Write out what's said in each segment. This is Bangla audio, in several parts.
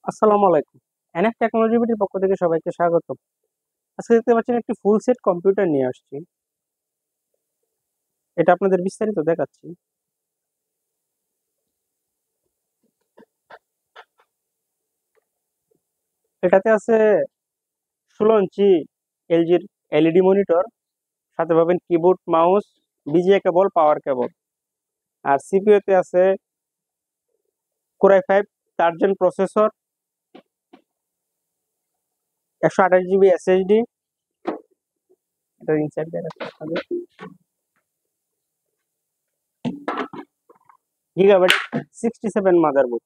আসসালামু আলাইকুম। এনএফ টেকনোলজি বিটির পক্ষ থেকে সবাইকে স্বাগত। আজকে দেখতে পাচ্ছেন একটি ফুল সেট কম্পিউটার নিয়ে আসছি। এটা আপনাদের বিস্তারিত দেখাচ্ছি। এটাতে আছে 16 ইঞ্চি এলজির এলইডি মনিটর, সাথে পাবেন keyboard, mouse, VGA cable, power cable. আর সিপিইউ তে আছে core i5 3rd gen processor, 128 GB SSD. এটা ইনসাইড দেখাচ্ছি আপনাদের। Gigabyte 67 motherboard.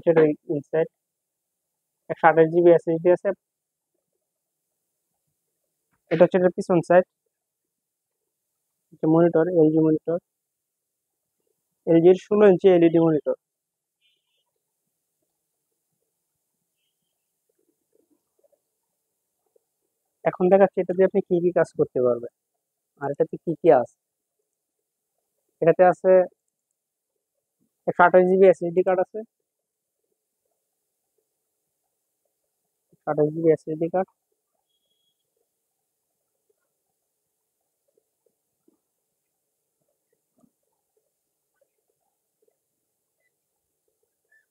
এটা ইনসাইড 128 জিবি এসএসডি আছে। এটা হচ্ছে এটার পিছন সাইড। মনিটর এলজি মনিটর, এলজির 16 ইঞ্চি এলইডি মনিটর। এখন দেখাচ্ছি এটা দিয়ে আপনি কি কি কাজ করতে পারবেন আর এটাতে কি কি আছে। এটাতে আছে 128 জিবি এসএসডি কার্ড আছে, 128 জিবি এসএসডি কার্ড।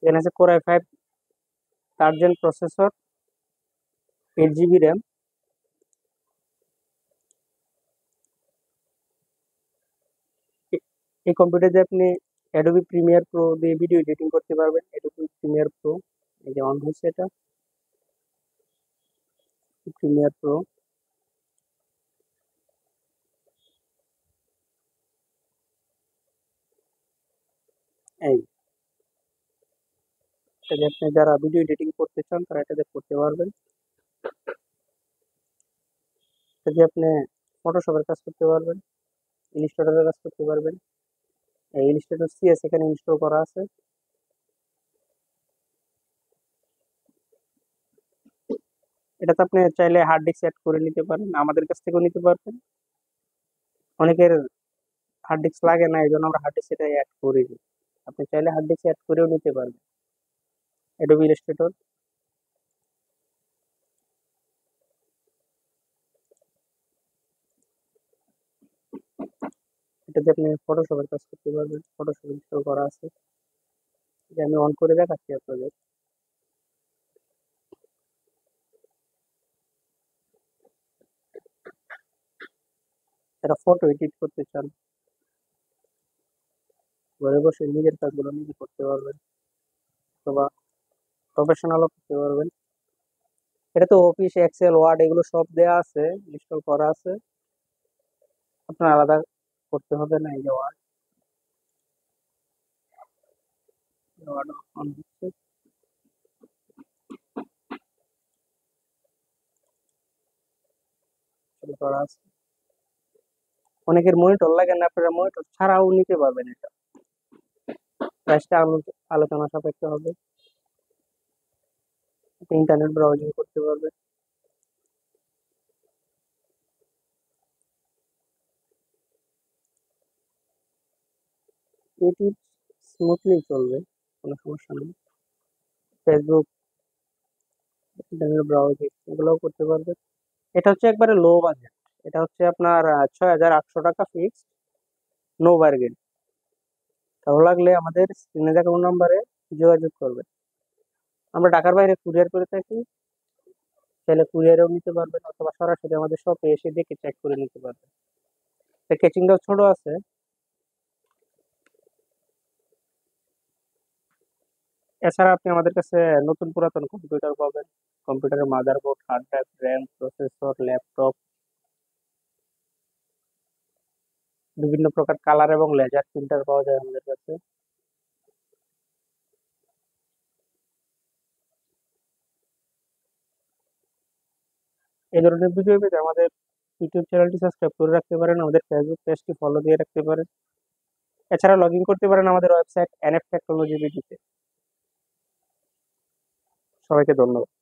এখানে আছে core i5 3rd gen processor, 8 GB RAM. এই কম্পিউটার দিয়ে আপনি অ্যাডোবি প্রিমিয়ার প্রো দিয়ে ভিডিও এডিটিং করতে পারবেন। অ্যাডোবি প্রিমিয়ার প্রো, এই যে অন হচ্ছে এটা প্রিমিয়ার প্রো। এই এটা দিয়ে আপনি যারা ভিডিও এডিটিং করতে চান তারা এটা দিয়ে করতে পারবেন। এটা দিয়ে আপনি ফটোশপের কাজ করতে পারবেন, ইলিস্ট্রেটরের কাজ করতে পারবেন। এই ইলিস্ট্রেটর সিএস এখানে ইনস্টল করা আছে। এটাতে আপনি চাইলে হার্ড ডিস্ক অ্যাড করে নিতে পারেন, আমাদের কাছ থেকেও নিতে পারবেন। অনেকের হার্ড ডিস্ক লাগে না, এই জন্য আমরা হার্ড ডিস্ক এটা অ্যাড করি দিই। আপনি চাইলে হার্ড ডিস্ক অ্যাড করেও নিতে পারবেন। Adobe Illustrator. এটাতে আপনি ফটোশপের কাজ করতে পারবেন, ফটোশপ ইনস্টল করা আছে। যে আমি অন করে দেখাচ্ছি আপনাদের। যারা ফটো এডিট করতে চান, ঘরে বসে নিজের কাজগুলো নিজে করতে পারবেন, অথবা প্রফেশনালও করতে পারবেন। এটা তো অফিস, এক্সেল, ওয়ার্ড এগুলো সব দেওয়া আছে, ইনস্টল করা আছে। আপনার আলাদা করতে হবে না। এই যে ওয়ার্ড, ওয়ার্ড অন হচ্ছে, ইনস্টল করা আছে। অনেকের মনিটর লাগে না, আপনারা মনিটর ছাড়াও নিতে পারবেন। এটা প্রাইসটা আলোচনা সাপেক্ষে হবে। ইন্টারনেট ব্রাউজিং করতে পারবে। এটি স্মুথলি চলবে, কোনো সমস্যা নেই। ফেসবুক, ইন্টারনেট ব্রাউজিং এগুলোও করতে পারবে। এটা হচ্ছে একবারে লো বাজেট। এটা হচ্ছে আপনার 6,800 টাকা ফিক্সড, নো বার্গেন। ভালো লাগলে আমাদের স্ক্রিনে দেখা নাম্বারে যোগাযোগ করবেন। আমরা ঢাকার বাইরে কুরিয়ার করে থাকি, চাইলে কুরিয়ারেও নিতে পারবেন, অথবা সরাসরি আমাদের শপে এসে দেখে চেক করে নিতে পারবেন। প্যাকেজিংটাও ছোট আছে। এছাড়া আপনি আমাদের কাছে নতুন পুরাতন কম্পিউটার পাবেন। কম্পিউটারের motherboard, hard drive, RAM, processor, laptop, বিভিন্ন প্রকার কালার এবং লেজার প্রিন্টার পাওয়া যায় আমাদের কাছে। এই ধরনের ভিডিও পেতে আমাদের ইউটিউব চ্যানেলটি সাবস্ক্রাইব করে রাখতে পারেন, আমাদের ফেসবুক পেজটি ফলো দিয়ে রাখতে পারেন। এছাড়া লগ ইন করতে পারেন আমাদের ওয়েবসাইট এনএফ টেকনোলজি বিডিতে। সবাইকে ধন্যবাদ।